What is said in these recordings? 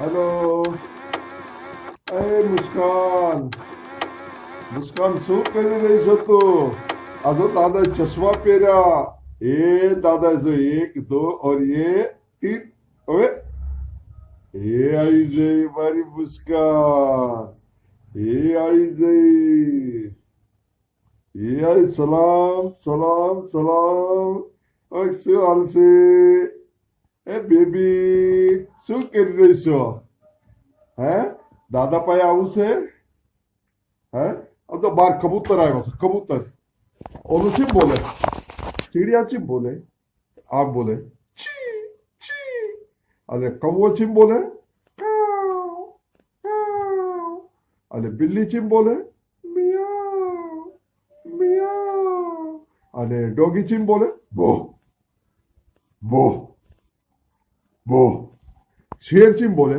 Hello. એ મુસ્કાન, મુસ્કાન શું કરી રહી છો તું? આ જો દાદા ચશ્મા પહેર્યા. એ દાદા જો એક દો ઓર એ તીન. હવે એ આવી જઈ મારી મુસ્કાન. એ આવી જઈ. એ આવી. સલામ સલામ સલામ. ઓય શું હાલ છે? એ બેબી શું કરી રહી છો? હે દાદા પાસે આવું છે? હે આમ તો બાર કબૂતર આવ્યો છે. કબૂતર ઓલું ચીમ બોલે, ચીડિયા ચીમ બોલે, આમ બોલે ચી ચી. અને કૌવો ચીમ બોલે કાવ કાવ. અને બિલ્લી ચીમ બોલે મિયાવ મિયાવ. અને ડોગી ચીમ બોલે બો બો બો. શેર ચીમ બોલે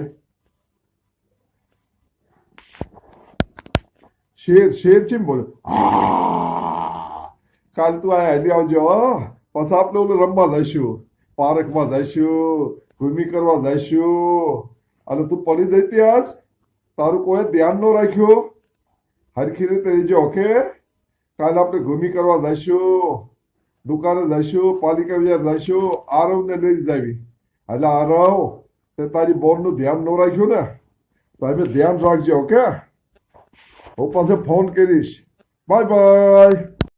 શેર ચીમ બોલે કાલ તું આ હેલી આવજો. પછી આપણે ઓલું રમવા જઈશું, પાર્કમાં જઈશું, ઘૂમી કરવા જઈશું. અને તું પડી જતી આજ, તારું કોઈ ધ્યાન ન રાખ્યું. હરખી રીતે રહેજો. ઓકે, કાલે આપણે ઘૂમી કરવા જઈશું, દુકાને જઈશું, પાલિકા વિચાર જઈશું. આરવને લઈ જાવી. એટલે આરવ તે તારી બોનનું ધ્યાન ન રાખ્યું ને, તો અમે ધ્યાન રાખજો. ઓકે, હું પાસે ફોન કરીશ. Bye bye.